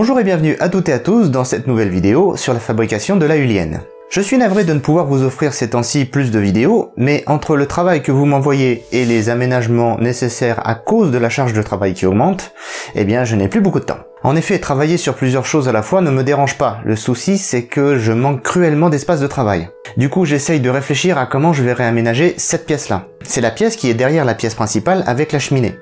Bonjour et bienvenue à toutes et à tous dans cette nouvelle vidéo sur la fabrication de la Ulienne. Je suis navré de ne pouvoir vous offrir ces temps-ci plus de vidéos, mais entre le travail que vous m'envoyez et les aménagements nécessaires à cause de la charge de travail qui augmente, eh bien je n'ai plus beaucoup de temps. En effet, travailler sur plusieurs choses à la fois ne me dérange pas. Le souci, c'est que je manque cruellement d'espace de travail. Du coup, j'essaye de réfléchir à comment je vais réaménager cette pièce-là. C'est la pièce qui est derrière la pièce principale avec la cheminée.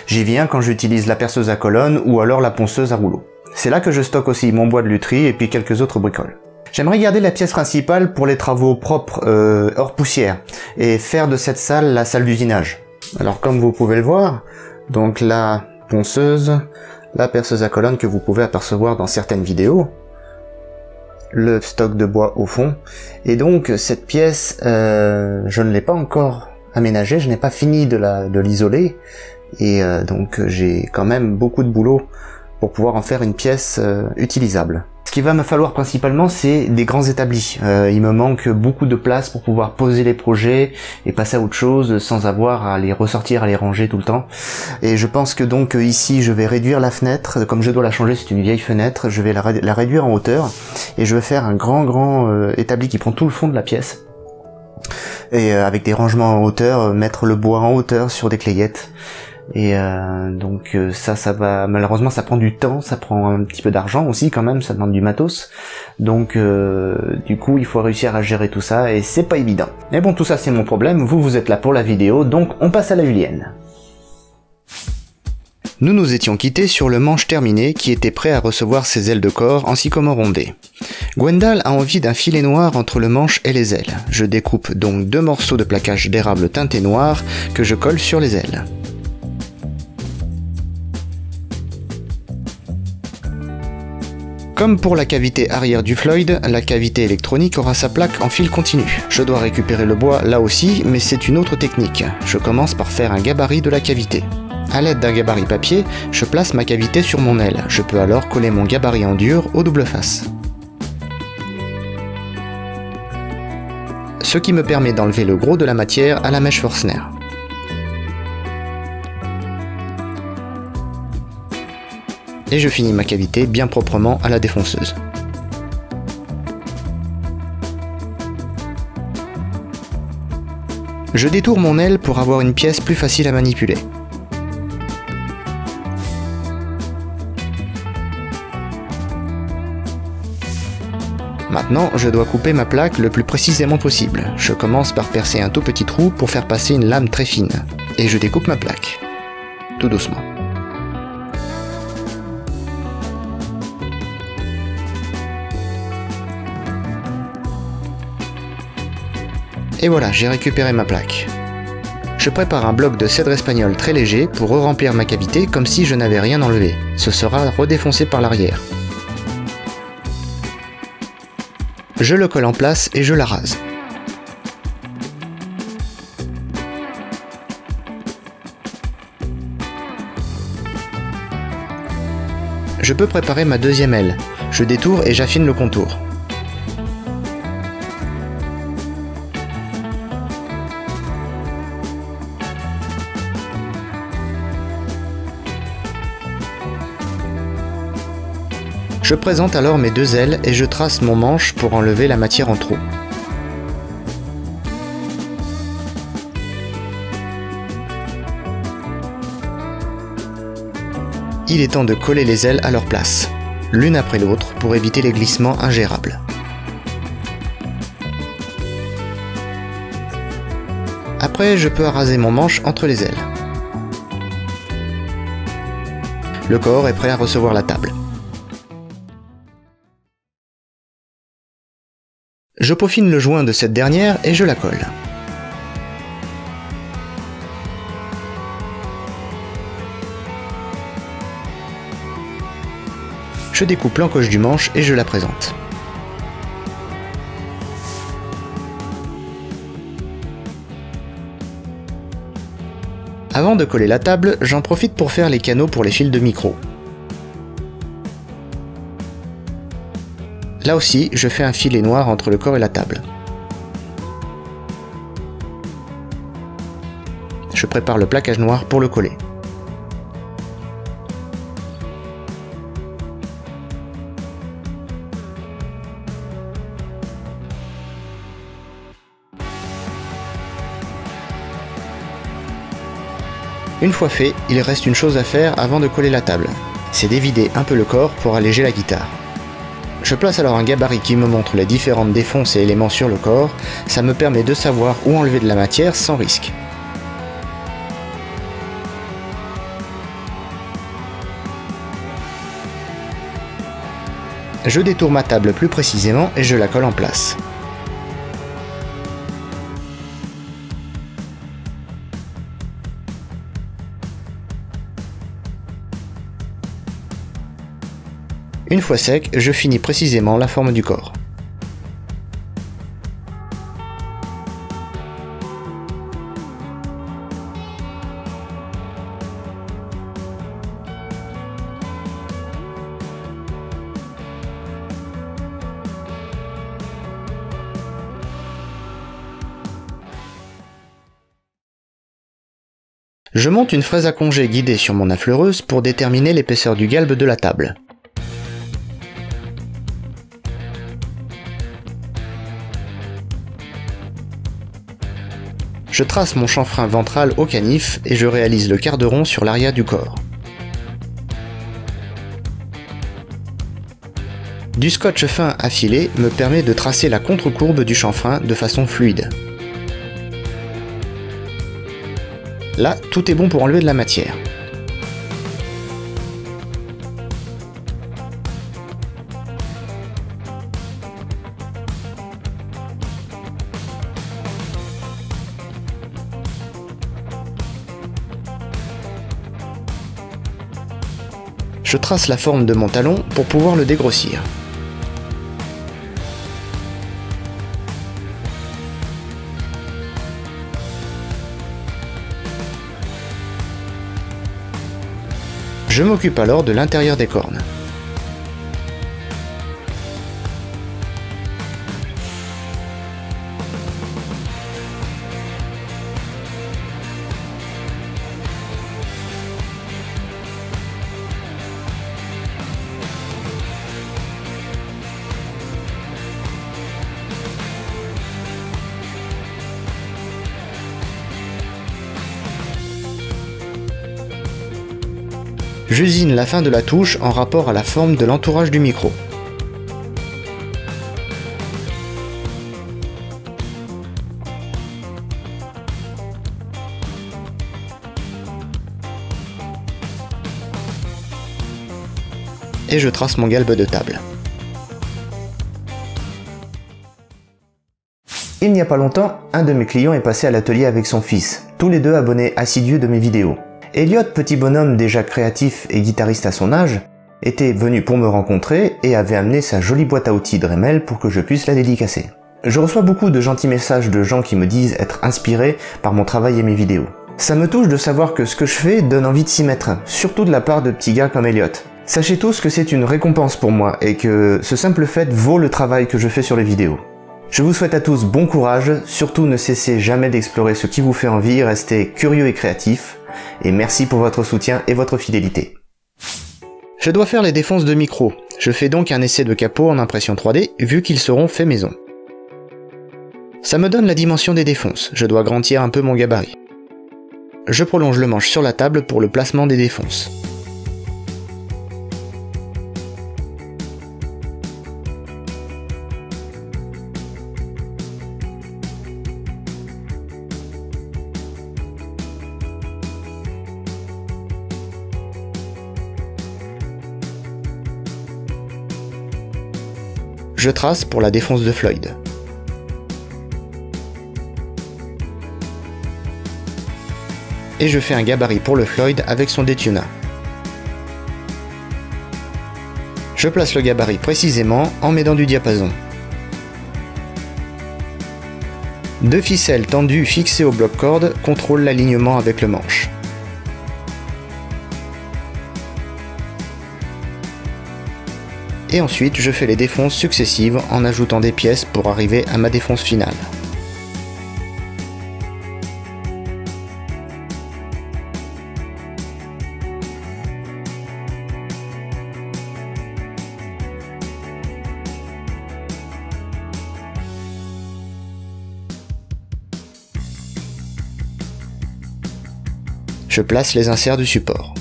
J'y viens quand j'utilise la perceuse à colonne ou alors la ponceuse à rouleau. C'est là que je stocke aussi mon bois de lutherie et puis quelques autres bricoles. J'aimerais garder la pièce principale pour les travaux propres hors poussière et faire de cette salle la salle d'usinage. Alors comme vous pouvez le voir, donc la ponceuse, la perceuse à colonne que vous pouvez apercevoir dans certaines vidéos, le stock de bois au fond, et donc cette pièce, je ne l'ai pas encore aménagée, je n'ai pas fini de l'isoler, et donc j'ai quand même beaucoup de boulot pour pouvoir en faire une pièce utilisable. Ce qu'il va me falloir principalement, c'est des grands établis. Il me manque beaucoup de place pour pouvoir poser les projets et passer à autre chose sans avoir à les ressortir, à les ranger tout le temps. Et je pense que donc ici, je vais réduire la fenêtre. Comme je dois la changer, c'est une vieille fenêtre, je vais la réduire en hauteur et je vais faire un grand établi qui prend tout le fond de la pièce. Et avec des rangements en hauteur, mettre le bois en hauteur sur des clayettes. Et donc ça va, malheureusement ça prend du temps, ça prend un petit peu d'argent aussi quand même, ça demande du matos, donc du coup il faut réussir à gérer tout ça et c'est pas évident. Mais bon, tout ça c'est mon problème, vous êtes là pour la vidéo, donc on passe à la Ulienne. Nous nous étions quittés sur le manche terminé qui était prêt à recevoir ses ailes de corps en sycomore rondé. Gwendal a envie d'un filet noir entre le manche et les ailes. Je découpe donc 2 morceaux de plaquage d'érable teinté noir que je colle sur les ailes. Comme pour la cavité arrière du Floyd, la cavité électronique aura sa plaque en fil continu. Je dois récupérer le bois là aussi, mais c'est une autre technique. Je commence par faire un gabarit de la cavité. A l'aide d'un gabarit papier, je place ma cavité sur mon aile. Je peux alors coller mon gabarit en dur aux double faces. Ce qui me permet d'enlever le gros de la matière à la mèche Forstner. Et je finis ma cavité bien proprement à la défonceuse. Je détourne mon aile pour avoir une pièce plus facile à manipuler. Maintenant, je dois couper ma plaque le plus précisément possible. Je commence par percer un tout petit trou pour faire passer une lame très fine. Et je découpe ma plaque. Tout doucement. Et voilà, j'ai récupéré ma plaque. Je prépare un bloc de cèdre espagnol très léger pour re-remplir ma cavité comme si je n'avais rien enlevé. Ce sera redéfoncé par l'arrière. Je le colle en place et je la rase. Je peux préparer ma deuxième aile. Je détourne et j'affine le contour. Je présente alors mes 2 ailes et je trace mon manche pour enlever la matière en trop. Il est temps de coller les ailes à leur place, l'une après l'autre pour éviter les glissements ingérables. Après, je peux araser mon manche entre les ailes. Le corps est prêt à recevoir la table. Je peaufine le joint de cette dernière et je la colle. Je découpe l'encoche du manche et je la présente. Avant de coller la table, j'en profite pour faire les canaux pour les fils de micro. Là aussi, je fais un filet noir entre le corps et la table. Je prépare le plaquage noir pour le coller. Une fois fait, il reste une chose à faire avant de coller la table. C'est d'évider un peu le corps pour alléger la guitare. Je place alors un gabarit qui me montre les différentes défonces et éléments sur le corps, ça me permet de savoir où enlever de la matière sans risque. Je détourne ma table plus précisément et je la colle en place. Une fois sec, je finis précisément la forme du corps. Je monte une fraise à congé guidée sur mon affleureuse pour déterminer l'épaisseur du galbe de la table. Je trace mon chanfrein ventral au canif et je réalise le quart de rond sur l'arrière du corps. Du scotch fin affilé me permet de tracer la contre-courbe du chanfrein de façon fluide. Là, tout est bon pour enlever de la matière. Je trace la forme de mon talon pour pouvoir le dégrossir. Je m'occupe alors de l'intérieur des cornes. J'usine la fin de la touche en rapport à la forme de l'entourage du micro. Et je trace mon galbe de table. Il n'y a pas longtemps, un de mes clients est passé à l'atelier avec son fils, tous les deux abonnés assidus de mes vidéos. Elliot, petit bonhomme déjà créatif et guitariste à son âge, était venu pour me rencontrer et avait amené sa jolie boîte à outils Dremel pour que je puisse la dédicacer. Je reçois beaucoup de gentils messages de gens qui me disent être inspirés par mon travail et mes vidéos. Ça me touche de savoir que ce que je fais donne envie de s'y mettre, surtout de la part de petits gars comme Elliot. Sachez tous que c'est une récompense pour moi et que ce simple fait vaut le travail que je fais sur les vidéos. Je vous souhaite à tous bon courage, surtout ne cessez jamais d'explorer ce qui vous fait envie, restez curieux et créatifs. Et merci pour votre soutien et votre fidélité. Je dois faire les défonces de micro. Je fais donc un essai de capot en impression 3D vu qu'ils seront faits maison. Ça me donne la dimension des défonces. Je dois agrandir un peu mon gabarit. Je prolonge le manche sur la table pour le placement des défonces. Je trace pour la défonce de Floyd. Et je fais un gabarit pour le Floyd avec son détuna. Je place le gabarit précisément en m'aidant du diapason. 2 ficelles tendues fixées au bloc-corde contrôlent l'alignement avec le manche. Et ensuite je fais les défonces successives en ajoutant des pièces pour arriver à ma défonce finale. Je place les inserts du support.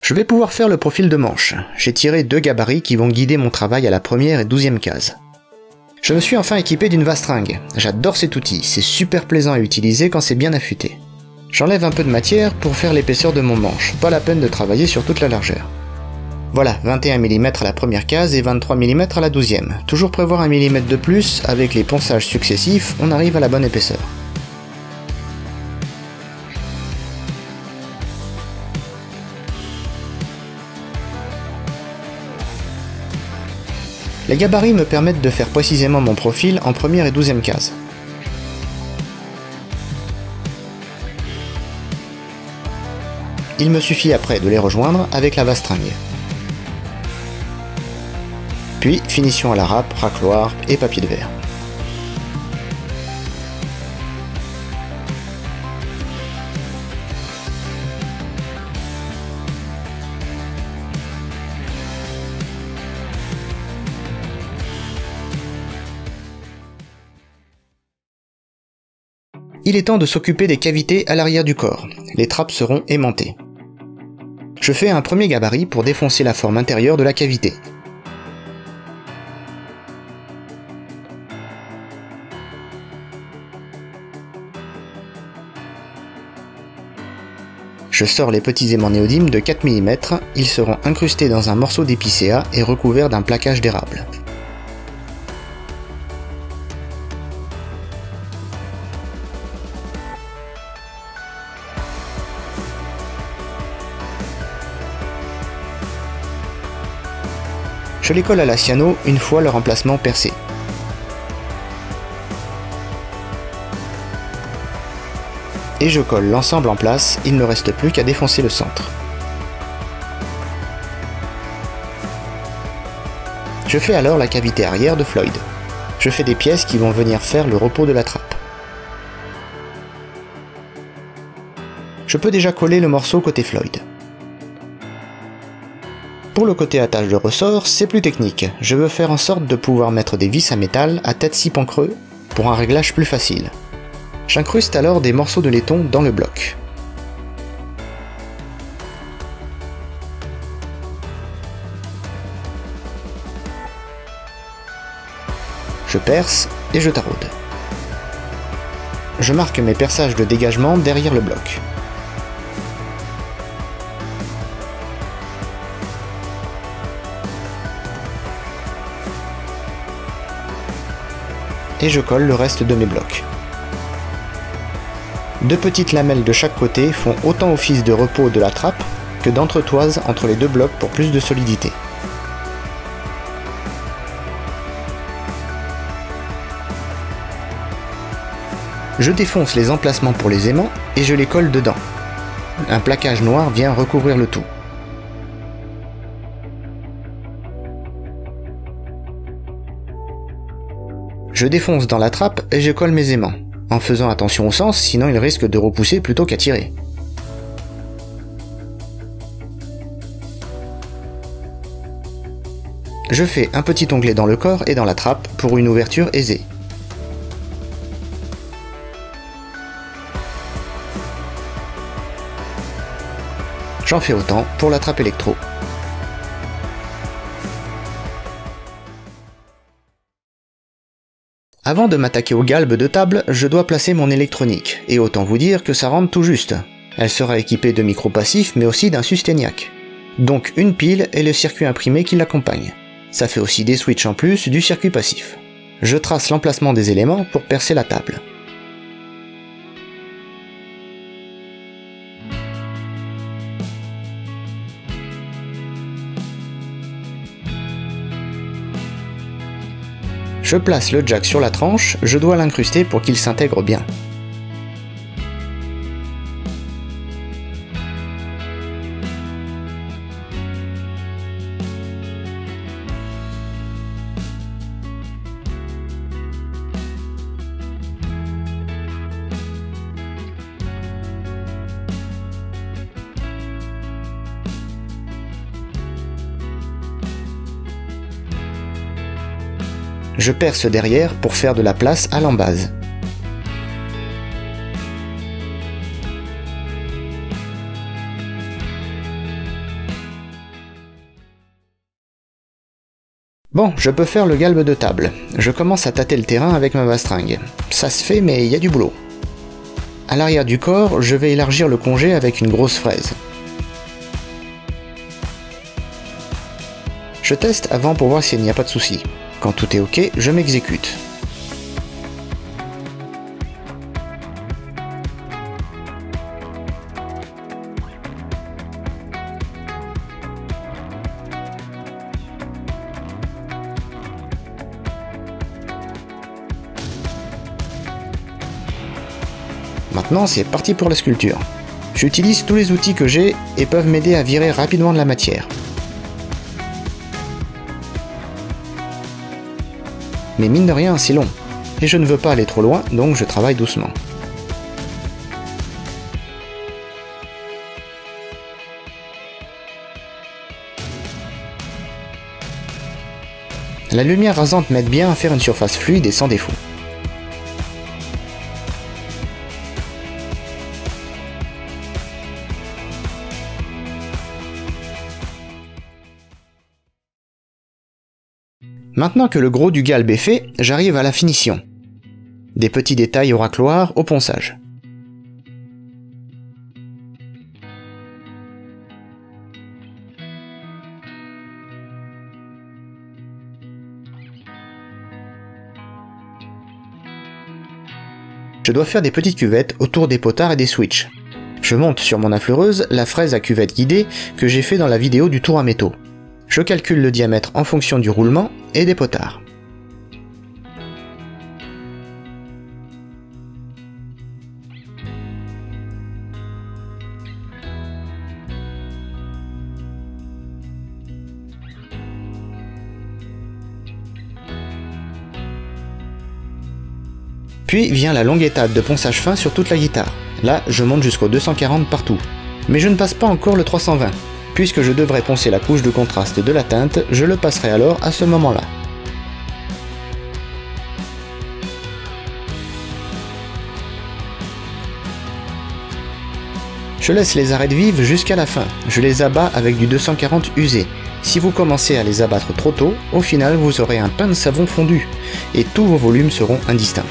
Je vais pouvoir faire le profil de manche. J'ai tiré 2 gabarits qui vont guider mon travail à la première et 12e case. Je me suis enfin équipé d'une vastringue. J'adore cet outil, c'est super plaisant à utiliser quand c'est bien affûté. J'enlève un peu de matière pour faire l'épaisseur de mon manche, pas la peine de travailler sur toute la largeur. Voilà, 21 mm à la première case et 23 mm à la 12e. Toujours prévoir 1 mm de plus, avec les ponçages successifs, on arrive à la bonne épaisseur. Les gabarits me permettent de faire précisément mon profil en première et 12e case. Il me suffit après de les rejoindre avec la vastringue. Puis finition à la râpe, racloir et papier de verre. Il est temps de s'occuper des cavités à l'arrière du corps. Les trappes seront aimantées. Je fais un premier gabarit pour défoncer la forme intérieure de la cavité. Je sors les petits aimants néodymes de 4 mm, ils seront incrustés dans un morceau d'épicéa et recouverts d'un plaquage d'érable. Je les colle à la cyano une fois leur emplacement percé. Et je colle l'ensemble en place, il ne reste plus qu'à défoncer le centre. Je fais alors la cavité arrière de Floyd. Je fais des pièces qui vont venir faire le repos de la trappe. Je peux déjà coller le morceau côté Floyd. Pour le côté attache de ressort, c'est plus technique. Je veux faire en sorte de pouvoir mettre des vis à métal à tête 6 pans creux pour un réglage plus facile. J'incruste alors des morceaux de laiton dans le bloc. Je perce et je taraude. Je marque mes perçages de dégagement derrière le bloc. Et je colle le reste de mes blocs. 2 petites lamelles de chaque côté font autant office de repos de la trappe que d'entretoise entre les 2 blocs pour plus de solidité. Je défonce les emplacements pour les aimants et je les colle dedans. Un plaquage noir vient recouvrir le tout. Je défonce dans la trappe et je colle mes aimants, en faisant attention au sens, sinon ils risquent de repousser plutôt qu'à tirer. Je fais un petit onglet dans le corps et dans la trappe pour une ouverture aisée. J'en fais autant pour la trappe électro. Avant de m'attaquer aux galbes de table, je dois placer mon électronique, et autant vous dire que ça rentre tout juste. Elle sera équipée de micros passifs mais aussi d'un Sustainiac. Donc une pile et le circuit imprimé qui l'accompagne. Ça fait aussi des switches en plus du circuit passif. Je trace l'emplacement des éléments pour percer la table. Je place le jack sur la tranche, je dois l'incruster pour qu'il s'intègre bien. je perce derrière pour faire de la place à l'embase. Bon, je peux faire le galbe de table. Je commence à tâter le terrain avec ma bastringue. Ça se fait, mais il y a du boulot. À l'arrière du corps, je vais élargir le congé avec une grosse fraise. Je teste avant pour voir s'il n'y a pas de souci. Quand tout est ok, je m'exécute. Maintenant, c'est parti pour la sculpture. J'utilise tous les outils que j'ai et peuvent m'aider à virer rapidement de la matière. Mais mine de rien, c'est long. Et je ne veux pas aller trop loin, donc je travaille doucement. La lumière rasante m'aide bien à faire une surface fluide et sans défaut. Maintenant que le gros du galbe est fait, j'arrive à la finition. Des petits détails oracloirs au ponçage. Je dois faire des petites cuvettes autour des potards et des switches. Je monte sur mon affleureuse la fraise à cuvette guidée que j'ai fait dans la vidéo du tour à métaux. Je calcule le diamètre en fonction du roulement et des potards. Puis vient la longue étape de ponçage fin sur toute la guitare. Là, je monte jusqu'au 240 partout. Mais je ne passe pas encore le 320. Puisque je devrais poncer la couche de contraste de la teinte, je le passerai alors à ce moment-là. Je laisse les arêtes vives jusqu'à la fin. Je les abats avec du 240 usé. Si vous commencez à les abattre trop tôt, au final vous aurez un pain de savon fondu, et tous vos volumes seront indistincts.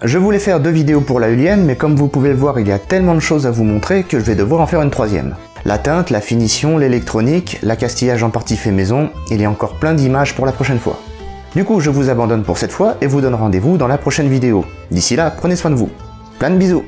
Je voulais faire 2 vidéos pour la Ulienne, mais comme vous pouvez le voir, il y a tellement de choses à vous montrer que je vais devoir en faire une 3e. La teinte, la finition, l'électronique, l'accastillage en partie fait maison, il y a encore plein d'images pour la prochaine fois. Du coup, je vous abandonne pour cette fois et vous donne rendez-vous dans la prochaine vidéo. D'ici là, prenez soin de vous. Plein de bisous.